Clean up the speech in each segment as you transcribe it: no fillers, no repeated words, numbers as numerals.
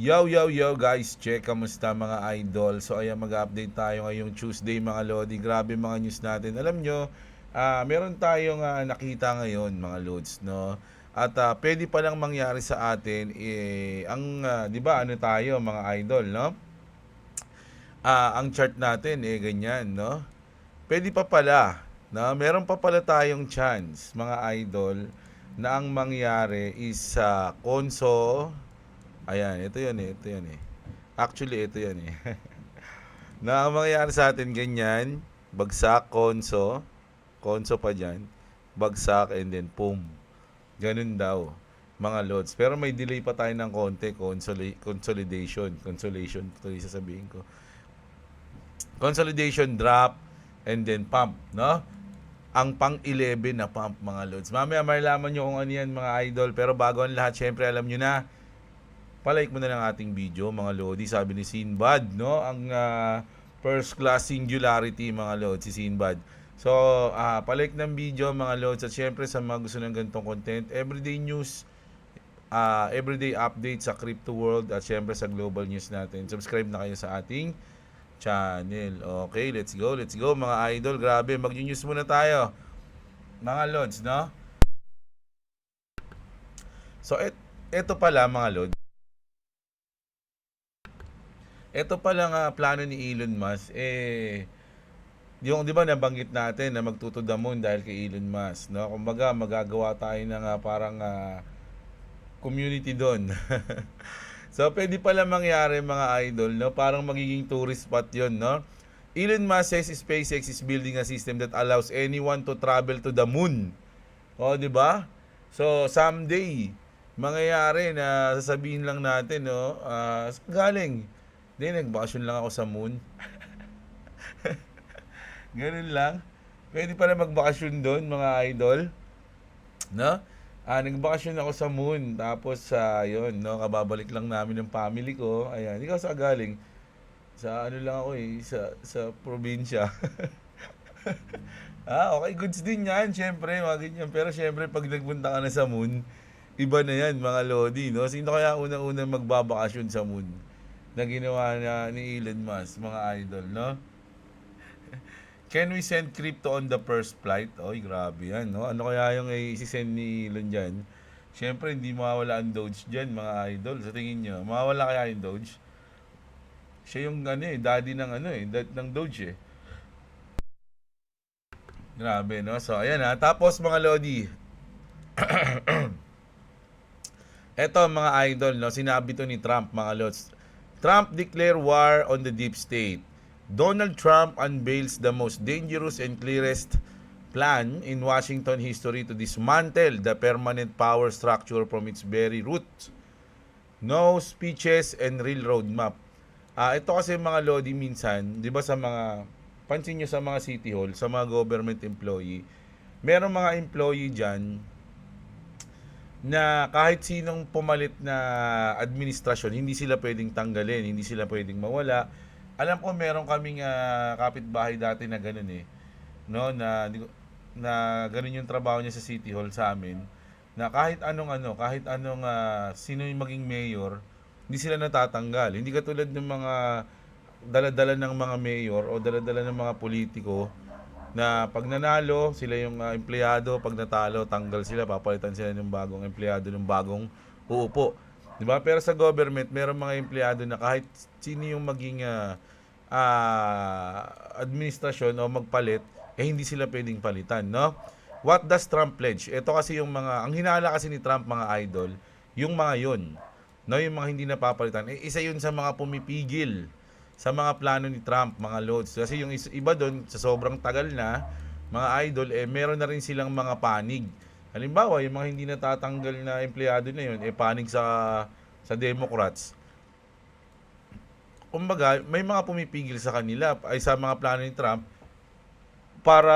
Yo guys, check kamusta mga idol. So ayan, mag-update tayo ngayong Tuesday mga lodi. Grabe mga news natin. Alam nyo, meron tayong nakita ngayon mga lods, no? At pwede pa lang mangyari sa atin ang 'di ba ano tayo mga idol, no? Ang chart natin ganyan, no? Pwede pa pala, no? Meron pa pala tayong chance mga idol na ang mangyari is sa konso. Ayan, ito yan eh. Actually, ito yan eh. Na ang mangyayari sa atin ganyan, bagsak, konso pa dyan, bagsak, and then boom. Ganun daw, mga lods. Pero may delay pa tayo ng konti, consolidation, ito yung sasabihin ko. Consolidation, drop, and then pump, no? Ang pang-11 na pump, mga lods. Mamaya malalaman nyo kung ano yan, mga idol. Pero bago ang lahat, syempre alam nyo na, palike mo na lang ating video mga lodi. Sabi ni Sinbad, no? Ang first class singularity mga lodi, si Sinbad. So, palike ng video mga lodi. At syempre sa mga gusto ng ganitong content, everyday news, everyday update sa crypto world at syempre sa global news natin. Subscribe na kayo sa ating channel. Okay, let's go mga idol. Grabe, mag-news muna tayo mga lods, no? So, eto pala mga lods. Ito pala nga plano ni Elon Musk, yung 'di ba nabanggit natin na magtuto the moon dahil kay Elon Musk, no? Kumbaga magagawa tayo ng parang community doon. So pwede pala mangyari mga idol, no? Parang magiging tourist spot 'yon, no? Elon Musk says SpaceX is building a system that allows anyone to travel to the moon. O, 'di ba? So someday mangyayari na sasabihin lang natin, no? Galing. Hindi, nagbakasyon lang ako sa moon. Ganun lang. Pwede pala magbakasyon doon, mga idol. No? Nagbakasyon ako sa moon. Tapos, yun, no? Kababalik lang namin ng family ko. Ayan, ikaw sa galing. Sa ano lang ako sa probinsya. Okay, goods din yan. Siyempre, mga ganyan. Pero siyempre, pag nagpunta ka na sa moon, iba na yan, mga lodi, no? Sino kaya unang-unang magbabakasyon sa moon? Na ginawa ni Elon Musk, mga idol, no? Can we send crypto on the first flight? Oy, grabe yan, no? Ano kaya yung isi-send ni Elon dyan? Siyempre, hindi mawawala ang Doge dyan, mga idol. Sa tingin nyo, mawawala kaya yung Doge? Siya yung daddy ng ng Doge eh. Grabe, no? So, ayan ha. Tapos, mga lodi, eto mga idol, no? Sinabi to ni Trump, mga lods. Trump declare war on the deep state. Donald Trump unveils the most dangerous and clearest plan in Washington history to dismantle the permanent power structure from its very roots. No speeches and real roadmap. Ito kasi mga lodi minsan, 'di ba sa mga pansin niyo sa mga city hall, sa mga government employee, merong mga employee diyan na kahit sinong pumalit na administrasyon, hindi sila pwedeng tanggalin, hindi sila pwedeng mawala. Alam ko meron kaming kapitbahay dati na ganoon eh. No, na ganoon yung trabaho niya sa City Hall sa amin. Na kahit anong kahit anong sino yung maging mayor, hindi sila natatanggal. Hindi katulad ng mga dala-dala ng mga mayor o dala-dala ng mga politiko na pag nanalo, sila yung empleyado, pag natalo, tanggal sila, papalitan sila ng bagong empleyado, ng bagong uupo. 'Di ba? Pero sa government, meron mga empleyado na kahit sino yung maging administrasyon o magpalit, hindi sila pwedeng palitan, no? What does Trump pledge? Ito kasi yung mga, ang hinala kasi ni Trump, mga idol, yung mga yun, no? Yung mga hindi napapalitan. Isa yun sa mga pumipigil sa mga plano ni Trump, mga loads. Kasi yung iba doon, sa sobrang tagal na, mga idol, meron na rin silang mga panig. Halimbawa, yung mga hindi natatanggal na empleyado na yun, panig sa Democrats. Kumbaga, may mga pumipigil sa kanila, ay sa mga plano ni Trump, para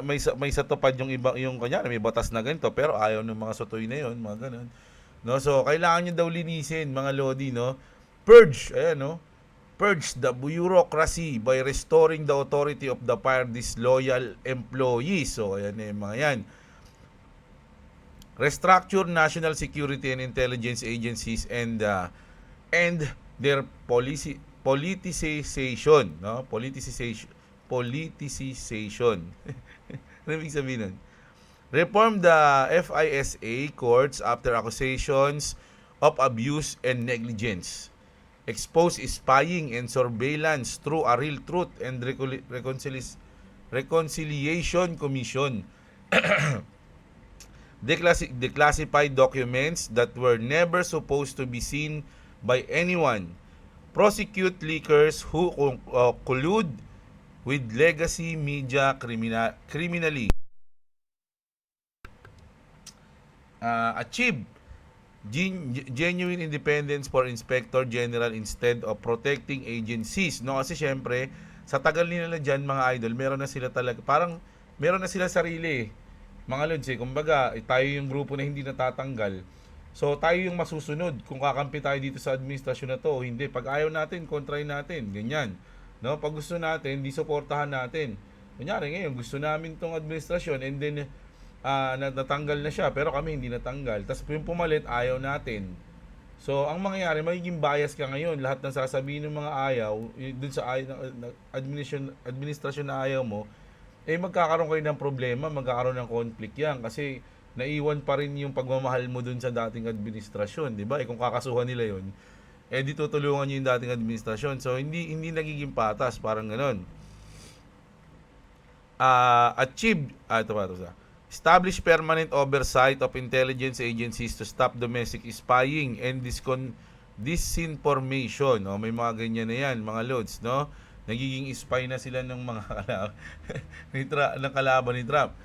may satupad yung iba, yung kanya may batas na ganito, pero ayaw ng mga sotoy na yun, mga ganun. No, so kailangan niyo daw linisin, mga lodi, no? Purge, ayan, no? Purge the bureaucracy by restoring the authority of the fired disloyal employees. So, ayan mga yan. Restructure national security and intelligence agencies and and their politicization, no? Politicization. Ano ibig sabihin nun? Reform the FISA courts after accusations of abuse and negligence. Expose spying and surveillance through a real truth and reconciliation commission. Declassified documents that were never supposed to be seen by anyone. Prosecute leakers who collude with legacy media criminally. Achieve genuine independence for Inspector General instead of protecting agencies. No, kasi syempre, sa tagal nila dyan, mga idol, meron na sila talaga, parang meron na sila sarili. Mga lods kumbaga, tayo yung grupo na hindi natatanggal. So, tayo yung masusunod kung kakampi tayo dito sa administrasyon na to o hindi. Pag ayaw natin, kontrahin natin. Ganyan. No? Pag gusto natin, di suportahan natin. Kunyari ngayon, gusto namin tong administrasyon and then natanggal na siya pero kami hindi natanggal. Tapos yung pumalit, ayaw natin. So, ang mangyayari, magiging bias ka ngayon. Lahat ng sasabihin ng mga ayaw, dun sa administrasyon na ayaw mo, magkakaroon kayo ng problema, magkakaroon ng conflict yan. Kasi naiwan pa rin yung pagmamahal mo dun sa dating administrasyon. Diba? Kung kakasuhan nila yun, di tutulungan nyo yung dating administrasyon. So, hindi nagiging patas. Parang ganon. Establish permanent oversight of intelligence agencies to stop domestic spying and disinformation. No? May mga ganyan na yan, mga loads, no? Nagiging spy na sila ng mga kalaban ni Trump.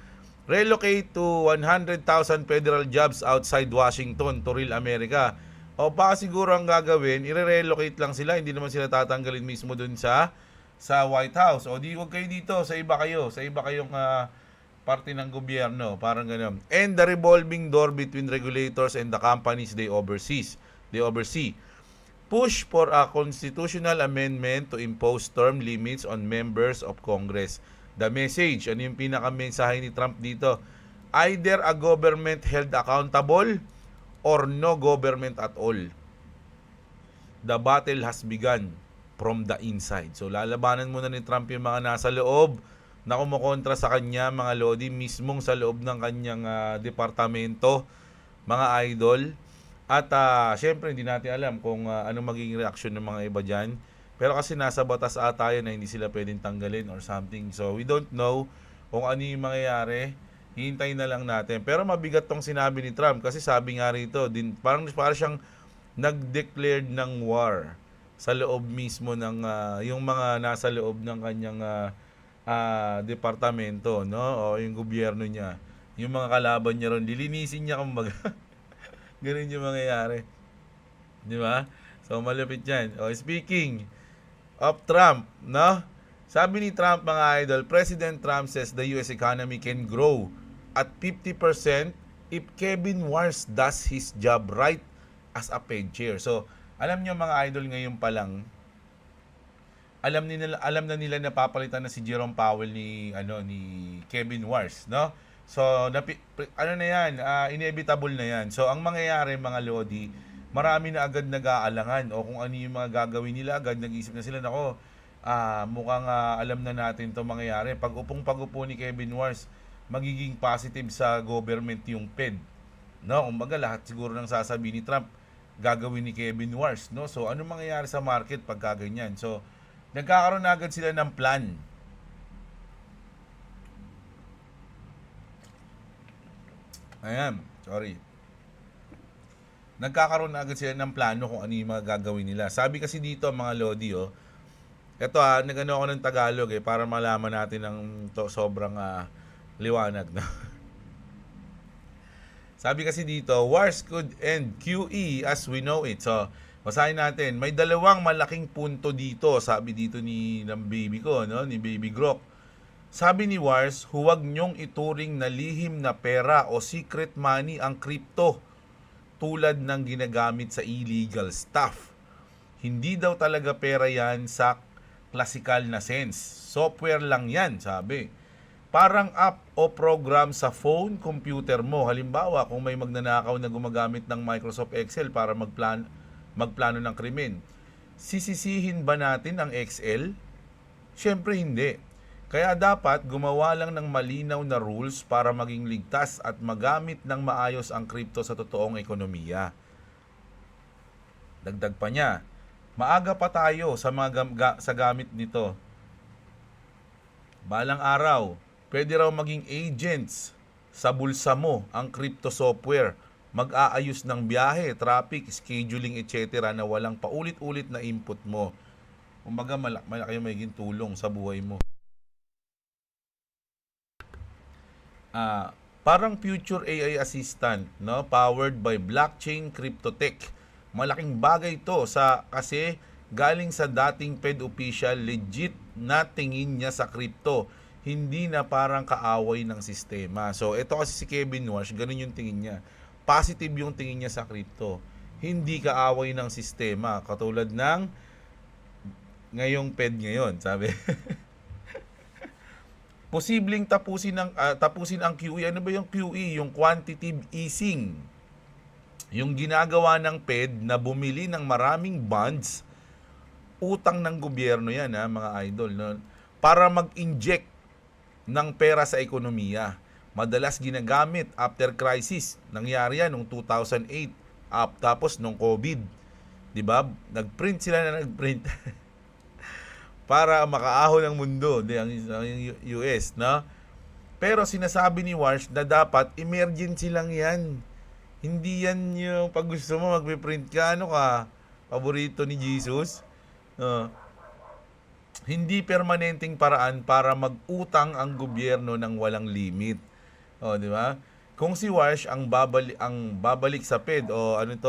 Relocate to 100,000 federal jobs outside Washington to real America. O baka siguro ang gagawin, i-relocate lang sila, hindi naman sila tatanggalin mismo dun sa White House. O di wag kayo dito, sa iba kayong parte ng gobyerno, parang gano'n. And the revolving door between regulators and the companies they oversee. Push for a constitutional amendment to impose term limits on members of Congress. The message, ano yung pinaka-mensahe ni Trump dito? Either a government held accountable or no government at all. The battle has begun from the inside. So lalabanan muna ni Trump yung mga nasa loob na kumukontra sa kanya, mga lodi, mismong sa loob ng kanyang departamento, mga idol. At syempre hindi natin alam kung anong magiging reaksyon ng mga iba dyan. Pero kasi nasa batas ata yun na hindi sila pwedeng tanggalin or something. So we don't know kung ano yung mangyayari. Hihintayin na lang natin. Pero mabigat tong sinabi ni Trump kasi sabi nga rito, parang siyang nag-declared ng war sa loob mismo ng yung mga nasa loob ng kanyang departamento, no? O yung gobyerno niya. Yung mga kalaban niya ron, lilinisin niya kumbaga. Ganun yung mangyayari. Di ba? So, malupit yan. O, speaking of Trump, no? Sabi ni Trump, mga idol, President Trump says the US economy can grow at 50% if Kevin Warsh does his job right as a Fed chair. So, alam niyo mga idol, ngayon pa lang, alam na nila na papalitan na si Jerome Powell ni Kevin Warsh, no? So, ano na yan, inevitable na yan. So, ang mangyayari, mga lodi, marami na agad nag-aalangan o kung ano yung mga gagawin nila, agad nag-isip na sila, nako, mukhang alam na natin ito mangyayari. Pag-upo ni Kevin Warsh, magiging positive sa government yung Fed. No? Kumbaga, lahat siguro ng sasabihin ni Trump, gagawin ni Kevin Warsh. No? So, ano mangyayari sa market pagka ganyan? So, nagkakaroon na agad sila ng plan. Ayan, sorry. Nagkakaroon na agad sila ng plano kung ano yung mga gagawin nila. Sabi kasi dito, mga lodi, ito nagano ako ng Tagalog para malaman natin ng sobrang liwanag. No? Sabi kasi dito, wars could end QE as we know it. So, basahin natin. May dalawang malaking punto dito, sabi dito ng baby ko, no? Ni Baby Grok. Sabi ni Wars, huwag nyong ituring na lihim na pera o secret money ang crypto tulad ng ginagamit sa illegal stuff. Hindi daw talaga pera yan sa classical na sense. Software lang yan, sabi. Parang app o program sa phone, computer mo. Halimbawa, kung may magnanakaw na gumagamit ng Microsoft Excel para magplano ng krimen. Sisisihin ba natin ang XL? Siyempre hindi. Kaya dapat gumawa lang ng malinaw na rules para maging ligtas at magamit ng maayos ang crypto sa totoong ekonomiya. Dagdag pa niya, maaga pa tayo sa sa gamit nito. Balang araw, pwede raw maging agents sa bulsa mo ang crypto software. Mag-aayos ng biyahe, traffic, scheduling, etc. na walang paulit-ulit na input mo. Kumbaga malaki yung magiging tulong sa buhay mo. Parang future AI assistant, no? Powered by blockchain crypto tech. Malaking bagay to kasi galing sa dating Fed official, legit na tingin niya sa crypto. Hindi na parang kaaway ng sistema. So, ito kasi si Kevin Warsh, ganun yung tingin niya. Positive yung tingin niya sa crypto. Hindi kaaway ng sistema. Katulad ng ngayong Fed ngayon, sabi. Posibleng tapusin ang QE. Ano ba yung QE? Yung quantitative easing. Yung ginagawa ng Fed na bumili ng maraming bonds, utang ng gobyerno yan, mga idol, no? Para mag-inject ng pera sa ekonomiya. Madalas ginagamit after crisis. Nangyari yan noong 2008, tapos nung COVID. 'Di ba? Nagprint sila na nagprint para makaahon ng mundo, ang US, no? Pero sinasabi ni Warsh na dapat emergency lang 'yan. Hindi yan yung pag gusto mo magpe-print ka, paborito ni Jesus. Hindi permanenteng paraan para mag-utang ang gobyerno ng walang limit. Di ba? Kung si Warsh ang babalik sa Fed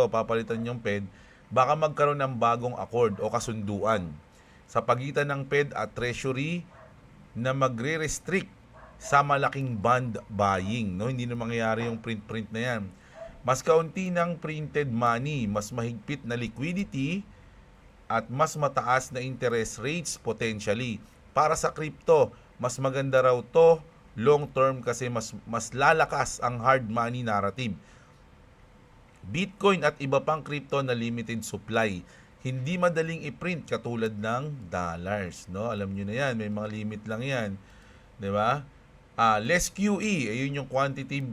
papalitan yung Fed, baka magkaroon ng bagong accord o kasunduan sa pagitan ng Fed at Treasury na magre-restrict sa malaking bond buying, no? Hindi na mangyayari yung print na yan. Mas kaunti ng printed money, mas mahigpit na liquidity at mas mataas na interest rates potentially. Para sa crypto, mas maganda raw to long term kasi mas lalakas ang hard money narrative. Bitcoin at iba pang crypto na limited supply. Hindi madaling i-print katulad ng dollars, no? Alam niyo na 'yan, may mga limit lang 'yan, 'di ba? Less QE, ayun yung quantitative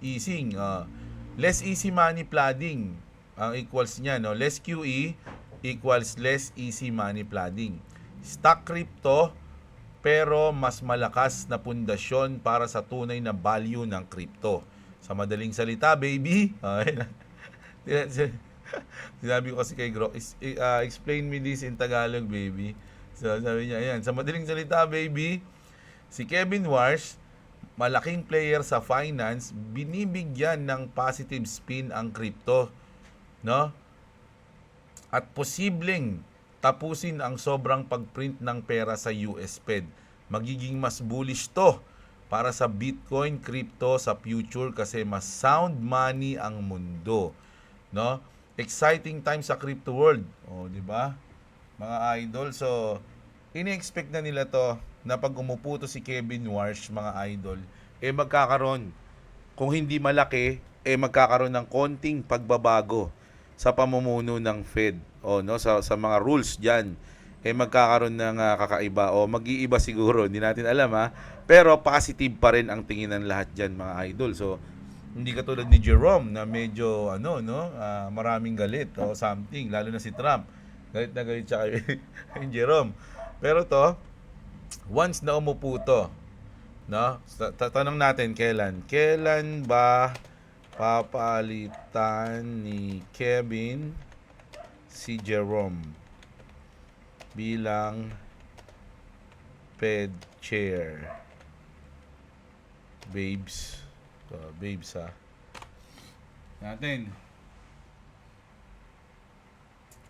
easing. Less easy money flooding ang equals niya, no? Less QE equals less easy money flooding. Stock crypto pero mas malakas na pundasyon para sa tunay na value ng crypto. Sa madaling salita, baby. Sinabi ko kasi kay Gro, explain me this in Tagalog, baby. So sabi niya, ayan, sa madaling salita, baby, si Kevin Warsh, malaking player sa finance, binibigyan ng positive spin ang crypto, no? At posibleng tapusin ang sobrang pagprint ng pera sa US Fed. Magiging mas bullish to para sa Bitcoin, crypto sa future kasi mas sound money ang mundo, no? Exciting time sa crypto world, di ba? Mga idol, so ini-expect na nila to na pag umupo to si Kevin Warsh, mga idol, magkakaroon, kung hindi malaki, magkakaroon ng konting pagbabago sa pamumuno ng Fed, sa mga rules diyan, magkakaroon ng kakaiba o mag-iiba siguro, hindi natin alam, pero positive pa rin ang tingin ng lahat diyan, mga idol. So hindi katulad ni Jerome na medyo maraming galit o something, lalo na si Trump. Galit na galit siya kay Jerome. Pero to, once na umupo to, no? Tatanong natin kailan ba papalitan ni Kevin si Jerome bilang Fed chair? Babes. Babes natin.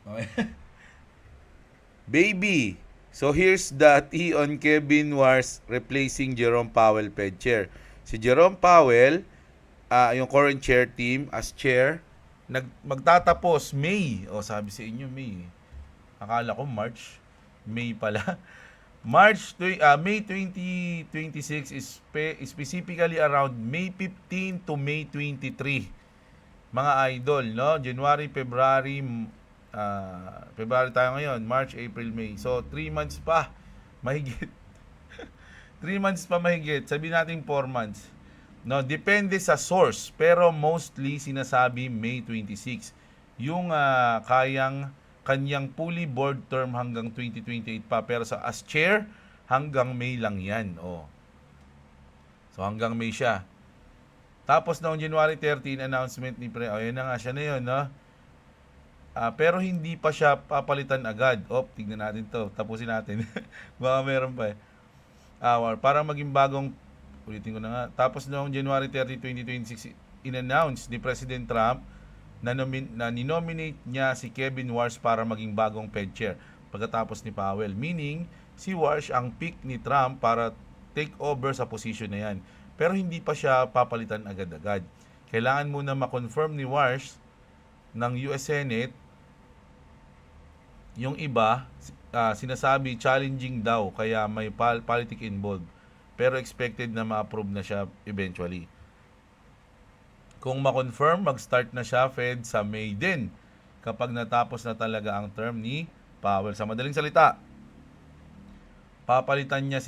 Okay. Baby. So here's the tea on Kevin Warsh replacing Jerome Powell Fed chair. Si Jerome Powell, yung current chair team as chair, magtatapos May. Sabi sa inyo May. Akala ko March. May pala. May 2026 is specifically around May 15 to May 23. Mga idol, no? January, February, February tayo ngayon, March, April, May. So 3 months pa mahigit. 3 months pa mahigit. Sabihin natin 4 months. No, depende sa source, pero mostly sinasabi May 26. Yung kanyang fully board term hanggang 2028 pa, pero sa as chair hanggang May lang 'yan. Oh. So hanggang May siya. Tapos noong January 13 announcement ni Pre, ayun na nga siya na 'yon, no. Pero hindi pa siya papalitan agad. Tignan natin 'to. Tapusin natin. Baka meron pa eh. Para maging bagong, ulitin ko na nga. Tapos noong January 30, 2026, in-announce ni President Trump na ninominate niya si Kevin Warsh para maging bagong Fed Chair pagkatapos ni Powell. Meaning, si Warsh ang pick ni Trump para take over sa position na yan. Pero hindi pa siya papalitan agad-agad. Kailangan muna ma-confirm ni Warsh ng US Senate. Yung iba, sinasabi challenging daw, kaya may politic involved. Pero expected na ma-approve na siya eventually. Kung ma-confirm, mag-start na siya Fed sa May din, kapag natapos na talaga ang term ni Powell. Sa madaling salita, papalitan niya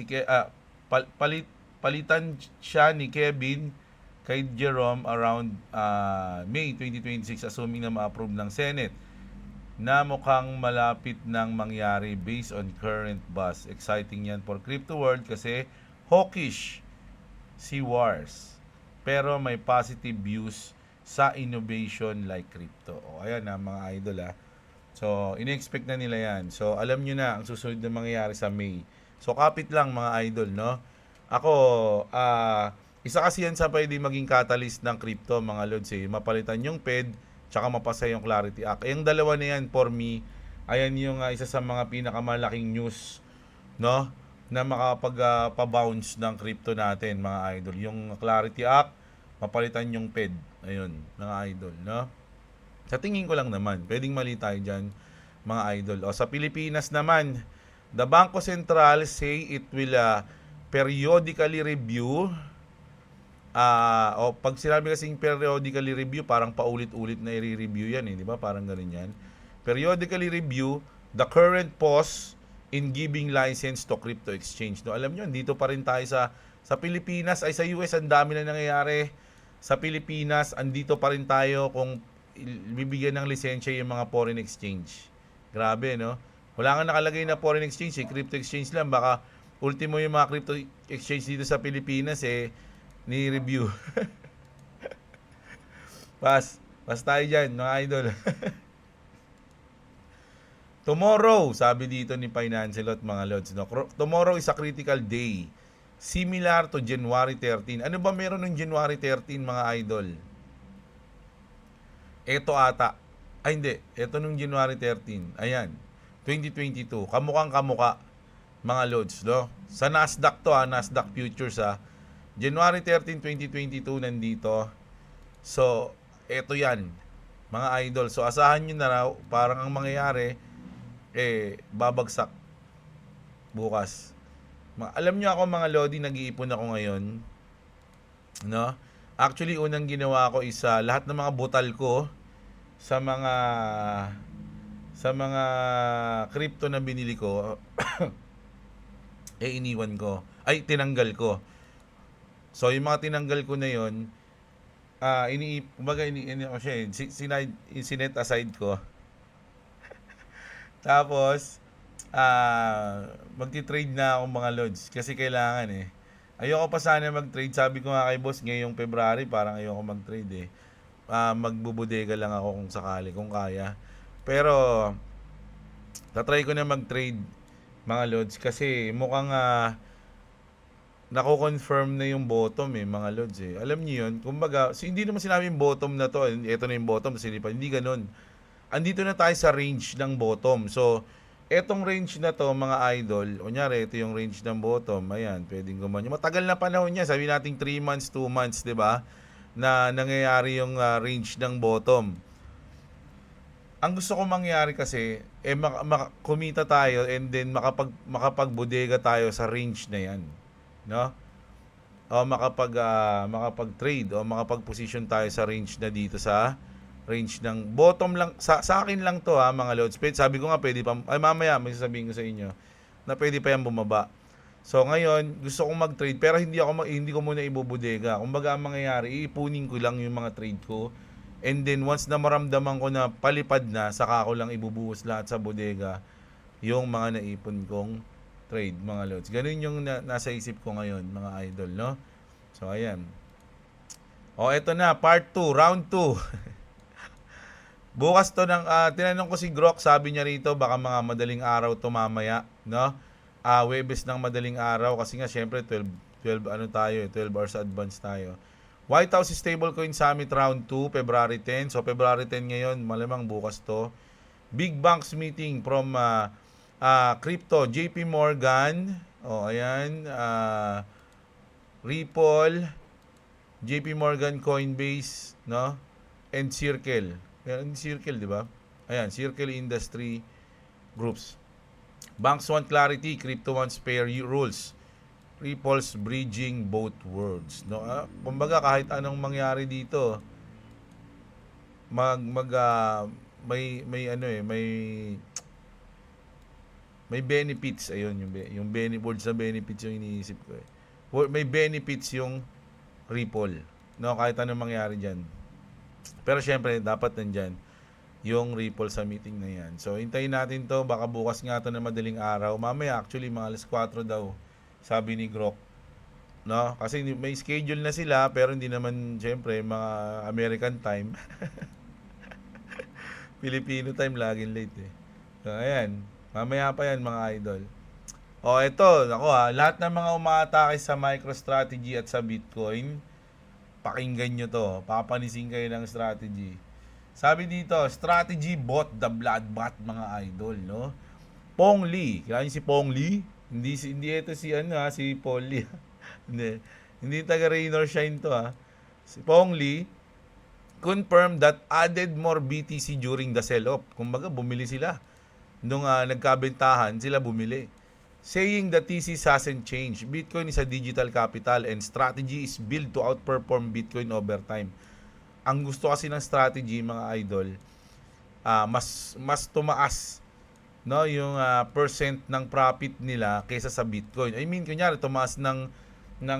palitan siya ni Kevin kay Jerome around May 2026, assuming na ma-approve ng Senate, na mukhang malapit nang mangyari based on current buzz. Exciting yan for crypto world kasi hawkish si Wars, pero may positive views sa innovation like crypto. Ayan na mga idol So, in-expect na nila yan. So, alam nyo na ang susunod na mangyayari sa May. So, kapit lang mga idol, no? Ako, isa kasi yan sa pwede maging catalyst ng crypto, mga lods mapalitan yung Fed, tsaka mapasa yung Clarity Act. Yung dalawa na yan, for me, ayan yung isa sa mga pinakamalaking news, no, na makapag-pa-bounce ng crypto natin, mga idol. Yung Clarity Act, mapalitan yung Fed. Ayun, mga idol, no? Sa tingin ko lang naman, pwedeng mali tayo dyan, mga idol. Sa Pilipinas naman, the Bangko Sentral say it will periodically review. Pag sinabi kasing periodically review, parang paulit-ulit na i-review yan di ba? Parang ganun yan. Periodically review the current pause in giving license to crypto exchange. No, alam nyo, dito pa rin tayo sa Pilipinas, ay sa US, ang dami na nangyayari. Sa Pilipinas, andito pa rin tayo kung bibigyan ng lisensya yung mga foreign exchange. Grabe, no? Wala nga nakalagay na foreign exchange, crypto exchange lang. Baka ultimo yung mga crypto exchange dito sa Pilipinas, ni-review. Pas tayo dyan, mga idol. Tomorrow, sabi dito ni Financelot, mga lods, no? Tomorrow is a critical day. Similar to January 13. Ano ba meron ng January 13, mga idol? Ito ata. Ay, hindi. Ito nung January 13. Ayan. 2022. Kamukhang kamuka, mga lods, no? Sa Nasdaq to, Nasdaq Futures, January 13, 2022 nandito. So, eto yan, mga idol. So, asahan nyo na raw, parang ang mangyayari, babagsak bukas. Alam nyo ako, mga lodi, nag-iipon ako ngayon. No? Actually, unang ginawa ko is lahat ng mga butal ko sa mga crypto na binili ko, iniwan ko. Ay, tinanggal ko. So, yung mga tinanggal ko na yun, sinet aside ko. Tapos, magti-trade na ako, mga lods. Kasi kailangan Ayoko pa sana mag-trade. Sabi ko nga kay boss, ngayong February, parang ayoko mag-trade magbubudega lang ako kung sakali, kung kaya. Pero, tatry ko na mag-trade, mga lods. Kasi mukhang nako-confirm na yung bottom mga lods Alam niyo yun, kumbaga, hindi naman sinabing bottom na to, ito na yung bottom, hindi ganun. Andito na tayo sa range ng bottom. So, etong range na to, mga idol, kunyari, ito yung range ng bottom, ayan, pwedeng gumanyo. Matagal na panahon niya, sabi natin 3 months, 2 months, di ba? Na nangyayari yung range ng bottom. Ang gusto ko mangyari kasi, kumita tayo and then makapagbudega tayo sa range na yan. No? O makapag-trade o makapag-position tayo sa range na dito sa range ng bottom lang sa akin lang to ha mga lods. Sabi ko nga pwede pa ay mamaya may sasabihin ko sa inyo na pwede pa yan bumaba. So ngayon gusto kong mag-trade pero hindi ko muna ibubodega. Kumbaga ang mangyayari iipunin ko lang yung mga trade ko. And then once na maramdaman ko na palipad na, saka ko lang ibubuhos lahat sa bodega yung mga naipon kong trade mga lods. Ganun yung nasa isip ko ngayon mga idol, no? So ayan. O eto na, part 2, round 2. Bukas to ng tinanong ko si Grok, sabi niya rito baka mga madaling araw to mamaya, no? Webes ng madaling araw kasi nga syempre 12 ano tayo, 12 hours advance tayo. White House Stablecoin Summit Round 2, February 10. So, February 10 ngayon, malamang bukas to. Big Banks Meeting from Crypto, JP Morgan. Ayan. Ripple, JP Morgan, Coinbase, no? And Circle. Ayan, Circle, di ba? Ayan, Circle Industry Groups. Banks want clarity, crypto wants fair rules. Ripple's bridging both worlds, no? Kumbaga kahit anong mangyari dito, may ano may benefits, ayun yung words na benefits yung iniisip ko eh. May benefits yung Ripple, no? Kahit anong mangyari diyan. Pero syempre dapat nandiyan yung Ripple sa meeting na yan. So hintayin natin to, baka bukas nga to na madaling araw. Mamaya actually mga alas 4 daw. Sabi ni Grok, no? Kasi may schedule na sila pero hindi naman syempre mga American time. Filipino time laging late eh. So ayan, mamaya pa yan mga idol. Ito, lahat ng mga umaatake sa MicroStrategy at sa Bitcoin, pakinggan nyo to. Papanisin kayo ng strategy. Sabi dito, strategy bought the bloodbath mga idol, no? Pong Lee, kaya si Pong Lee? Hindi ito si si Paul Lee. hindi taga Raynor Shine to Si Pong Lee confirmed that added more BTC during the sell-off. Kumbaga bumili sila. Nung nagkabentahan, sila bumili. Saying the thesis hasn't changed. Bitcoin is a digital capital and strategy is built to outperform Bitcoin over time. Ang gusto kasi ng strategy mga idol, mas tumaas, no, yung percent ng profit nila kaysa sa Bitcoin. I mean, kunyari tumaas ng 20%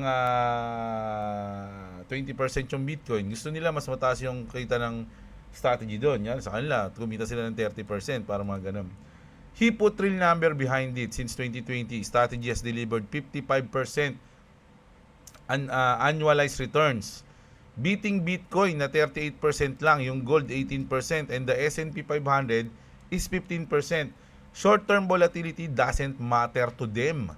yung Bitcoin. Gusto nila mas mataas yung kita ng strategy doon. Yan, sa kanila, kumita sila ng 30% para mga ganun. He put real number behind it. Since 2020, strategy has delivered 55% annualized returns. Beating Bitcoin na 38% lang, yung gold 18%, and the S&P 500 is 15%. Short-term volatility doesn't matter to them.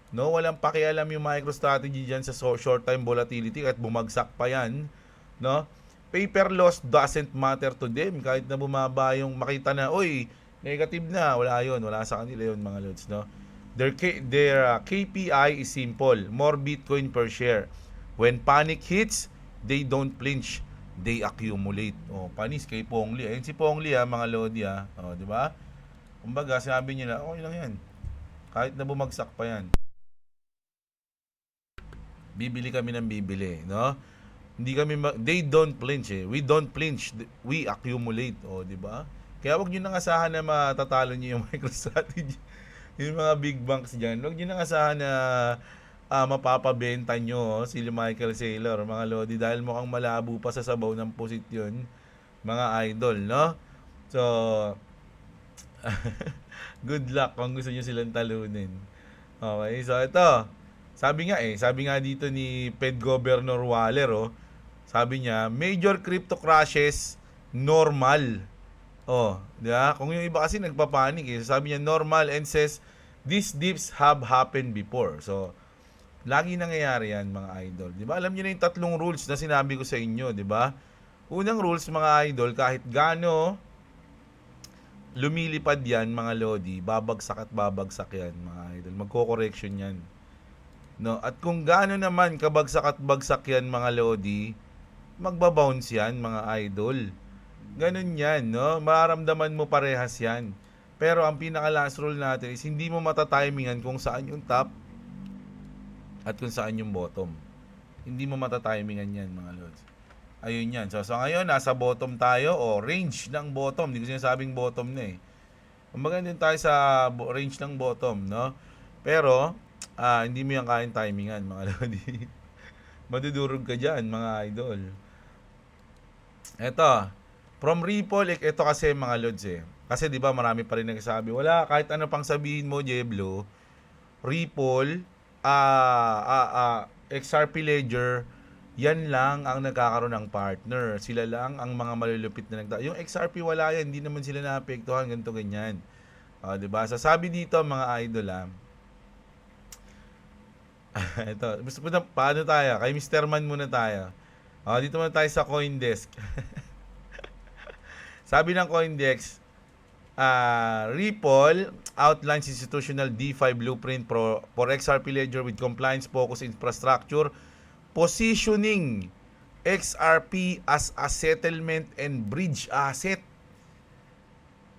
No, walang pakialam yung MicroStrategy diyan sa short-term volatility kahit bumagsak pa yan, no? Paper loss doesn't matter to them kahit na bumaba yung makita na, oy, negative na, wala sa kanila yun mga lods, no? Their KPI is simple, more Bitcoin per share. When panic hits, they don't flinch, they accumulate. Panis kay Pong Lee. Ayun si Pong Lee mga lodi di ba? Kumbaga, sabi niya na, okay lang yan. Kahit na bumagsak pa yan. Bibili kami ng bibili, no? Hindi kami, they don't flinch eh. We don't flinch, we accumulate, di ba? Kaya wag niyo nang asahan na matatalo niyo yung MicroStrategy. Yung mga big banks diyan, wag niyo nang asahan na mapapabenta nyo si Michael Saylor, mga lodi, dahil mukhang malabo pa sa sabaw ng pusit yun, mga idol, no? So, good luck kung gusto nyo silang talunin. Okay, so ito. Sabi nga dito ni Fed Governor Waller, sabi niya, major crypto crashes, normal. Di ba? Kung yung iba kasi nagpapanik sabi niya normal and says, these dips have happened before. So, lagi nangyayari yan mga idol. Di ba? Alam niyo na yung tatlong rules na sinabi ko sa inyo, di ba? Unang rules mga idol, kahit gaano lumilipad yan mga lodi, babagsak yan mga idol. Magko-correction yan. No? At kung gaano naman kabagsak at bagsak yan mga lodi, magbabounce yan mga idol. Ganun yan, no? Mararamdaman mo parehas yan. Pero ang pinaka last rule natin is hindi mo matatimingan kung saan yung top at kung saan yung bottom. Hindi mo matatimingan yan mga lods. Ayun yan. So ngayon, nasa bottom tayo o range ng bottom. Hindi ko sinasabing bottom na eh. Kumbaga din tayo sa range ng bottom, no? Pero, hindi mo yan kayang timingan, mga lodi. Madudurog ka dyan, mga idol. Eto, from Ripple, ito kasi mga lods eh. Kasi di ba marami pa rin nagsasabi, wala, kahit ano pang sabihin mo, Jeblo, Ripple, XRP Ledger, yan lang ang nagkakaroon ng partner. Sila lang ang mga malulupit na yung XRP wala yan, hindi naman sila naapektuhan, ganito ganyan. 'Di ba? Sasabi dito mga idol ito, gusto mo na, paano tayo? Kay Mr. Man muna tayo. Dito muna tayo sa CoinDesk. Sabi ng CoinDesk, Ripple outlines institutional DeFi blueprint for XRP Ledger with compliance-focused infrastructure, positioning XRP as a settlement and bridge asset.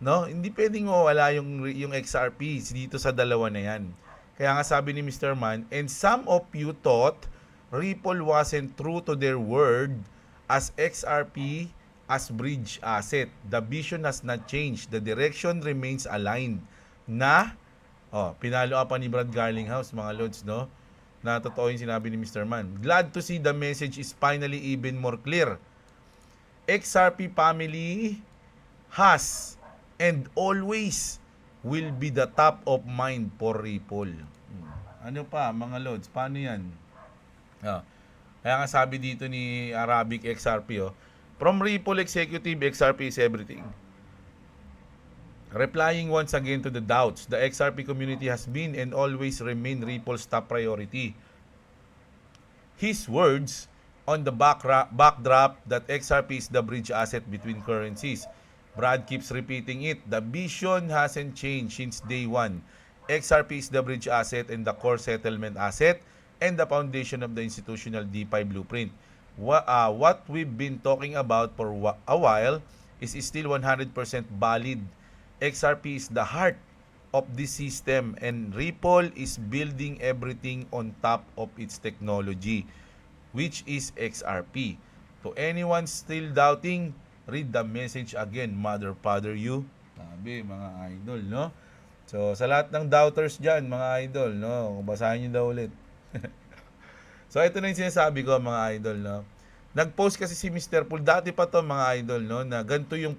No, hindi pwedeng mawala yung XRP dito sa dalawa na yan. Kaya nga sabi ni Mr. Man, and some of you thought Ripple wasn't true to their word as XRP as bridge asset. The vision has not changed. The direction remains aligned. Na, pinalo pa ni Brad Garlinghouse, mga lods, no? Na totoo yung sinabi ni Mr. Man. Glad to see the message is finally even more clear. XRP family has and always will be the top of mind for Ripple. Ano pa, mga lods? Paano yan? Kaya nga sabi dito ni Arabic XRP, from Ripple Executive, XRP is everything. Replying once again to the doubts, the XRP community has been and always remain Ripple's top priority. His words on the backdrop that XRP is the bridge asset between currencies. Brad keeps repeating it. The vision hasn't changed since day one. XRP is the bridge asset and the core settlement asset and the foundation of the institutional DeFi blueprint. What we've been talking about for a while is still 100% valid. XRP is the heart of this system and Ripple is building everything on top of its technology, which is XRP. To anyone still doubting, read the message again, mother, father, you. Sabi, mga idol, no? So, sa lahat ng doubters dyan, mga idol, no? Basahin nyo daw ulit. So, ito na yung sinasabi ko, mga idol, no? Nag-post kasi si Mr. Pool, dati pa to mga idol, no? Na ganito yung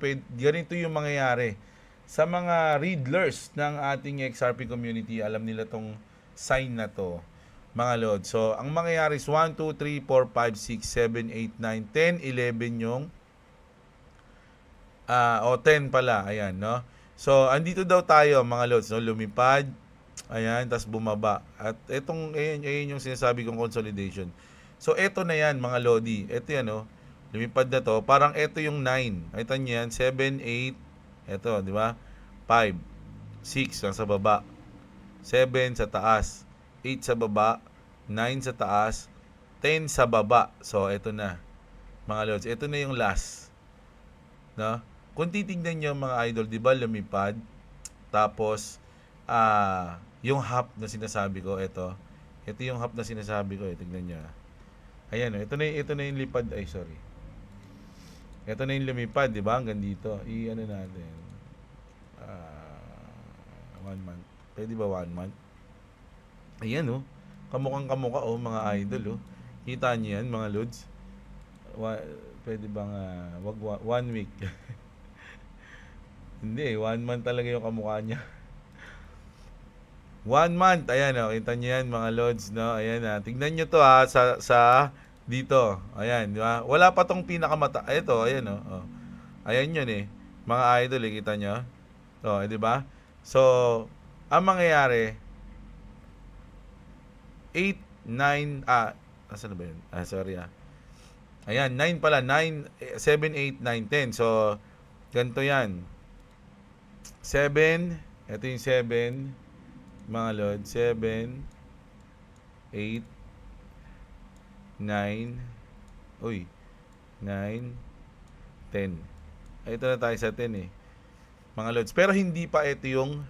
mangyayari. Sa mga readers ng ating XRP community, alam nila tong sign na to, mga lord. So, ang mangyayari is 1, 2, 3, 4, 5, 6, 7, 8, 9, 10, 11 yung 10 pala, ayan, no? So, andito daw tayo, mga lods, no? Lumipad, ayan, tas bumaba. At etong, ayan yung sinasabi kong consolidation. So, eto na yan, mga lodi. Eto yan, no? Lumipad na to. Parang eto yung 9. Ito niyo yan, 7, 8, eto, di ba? 5, 6 lang sa baba. 7 sa taas. 8 sa baba. 9 sa taas. 10 sa baba. So, eto na, mga lods. Eto na yung last. No? Kung titingnan nyo mga idol, di ba lumipad? Tapos, yung half na sinasabi ko, ito yung half na sinasabi ko, tignan nyo. Ayan, ito na yung lipad, sorry. Ito na yung lumipad, di ba? Hanggang dito. I-ano natin. 1 month. Pwede ba 1 month? Ayan, kamukhang kamukha, mga idol, Kita nyo yan, mga lods? Pwede bang, wag 1 week? Hindi, 1 month talaga yung kamukha niya. 1 month, ayan, kita nyo yan, mga lods, no? Ayan, tignan nyo to, sa dito, ayan, di ba? Wala pa tong pinakamata, ito, ayan, ayan yun, mga idol, kita nyo? Di ba? So, ang mangyayari, 8, 9, asan na ba yun? Sorry, ayan, 9 pala, 9, 7, 8, 9, 10. So, ganito yan. 7, ito yung 7, mga lord, 7, 8, 9, 9, 10. Ito na tayo sa 10 mga lords. Pero hindi pa ito yung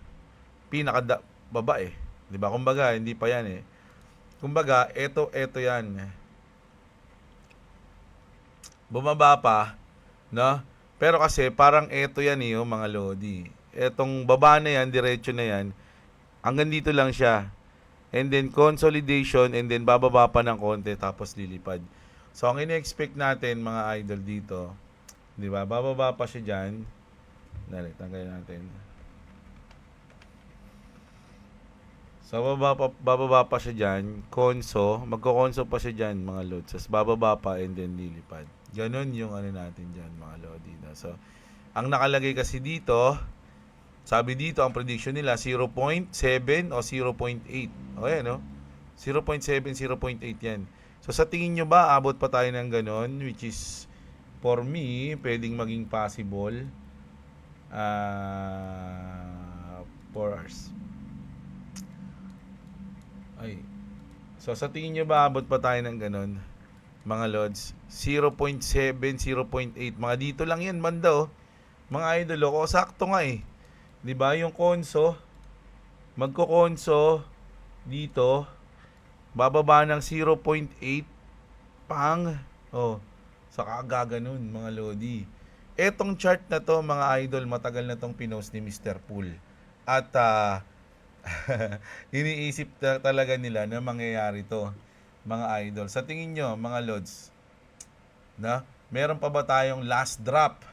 baba Di ba? Kumbaga, hindi pa yan Kumbaga, ito yan. bumaba pa, no? Pero kasi parang eto yan eh, yung mga lodi. Etong baba na yan, diretso na yan, hanggang dito lang siya. And then consolidation and then bababa pa ng konti tapos lilipad. So ang ine-expect natin mga idol dito, 'di ba? Bababa pa siya diyan. Dali, tanggalin natin. So bababa pa siya diyan, magko-conso pa siya diyan mga lods. Tapos bababa pa and then lilipad. Ganon yung ano natin diyan mga lodi. No? So ang nakalagay kasi dito, sabi dito ang prediction nila 0.7 o 0.8. Okay, no? 0.7, 0.8 yan. So sa tingin nyo ba abot pa tayo ng ganon, which is for me pwedeng maging possible 4 hours. Ay. So sa tingin nyo ba abot pa tayo ng ganon, mga lods? 0.7, 0.8, mga dito lang yan banda oh. Mga idol ko, sakto nga eh. 'Di ba yung konso, magko-konso dito, bababa ng 0.8 pang sa kagaganon mga lodi. Etong chart na to mga idol, matagal na tong pinost ni Mr. Pool. At iniisip talaga nila na mangyayari to mga idol. Sa tingin nyo mga lods, na meron pa ba tayong last drop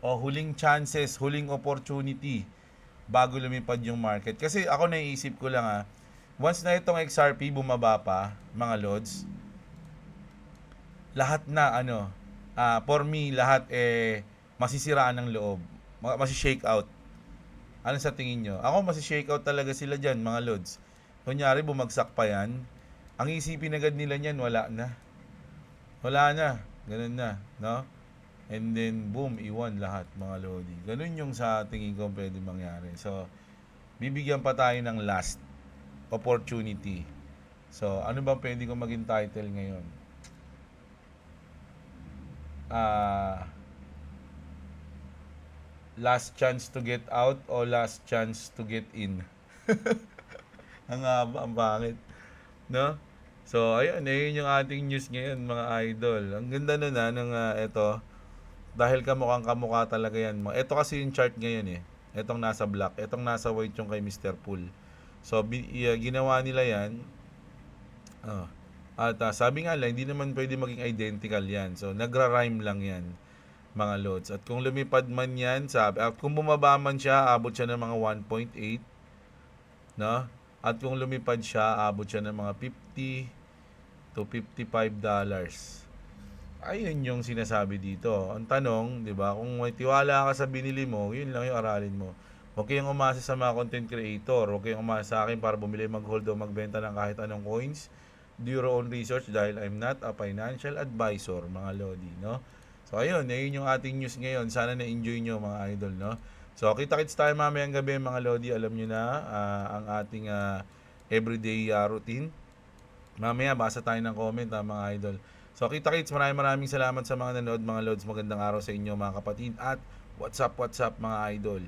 o huling chances, huling opportunity bago lumipad yung market? Kasi ako naiisip ko lang once na itong XRP bumaba pa, mga lods, lahat na for me, lahat masisiraan ng loob. Masi-shake out. Ano sa tingin nyo? Ako masi-shake out talaga sila dyan, mga lods. Kunyari, bumagsak pa yan. Ang isipin agad nila niyan, wala na. Wala na. Ganun na, no? And then, boom, iwan lahat, mga lodi. Ganun yung sa tingin ko pwede mangyari. So, bibigyan pa tayo ng last opportunity. So, ano ba pwede ko maging title ngayon? Last chance to get out o last chance to get in? Ang haba, ang pangit. No? So, ayun, ayun yung ating news ngayon, mga idol. Ang ganda nun nung eto. Dahil kamukha talaga yan. Ito kasi yung chart ngayon eh. Etong nasa black, etong nasa white yung kay Mr. Pool. So, ginawa nila yan. At sabi nga lang, hindi naman pwede maging identical yan. So, nagra-rhyme lang yan, mga loads. At kung lumipad man yan, kung bumaba man siya, abot siya ng mga 1.8. No? At kung lumipad siya, abot siya ng mga 50 to 55 dollars. Ayun yung sinasabi dito. Ang tanong, 'di ba, kung may tiwala ka sa binili mo, yun lang yung aralin mo. Huwag kayong umasa sa mga content creator. Huwag kayong umasa sa akin para bumili, mag-hold o magbenta ng kahit anong coins. Do your own research dahil I'm not a financial advisor, mga lodi, no? So ayun, ayun yung ating news ngayon. Sana na-enjoy nyo, mga idol, no? So kita-kits tayo mamayang gabi, mga lodi. Alam nyo na ang ating everyday routine. Mamaya basa tayo ng comment, mga idol. So kita-kits, maraming salamat sa mga nanood, mga lods. Magandang araw sa inyo, mga kapatid. At what's up mga idol.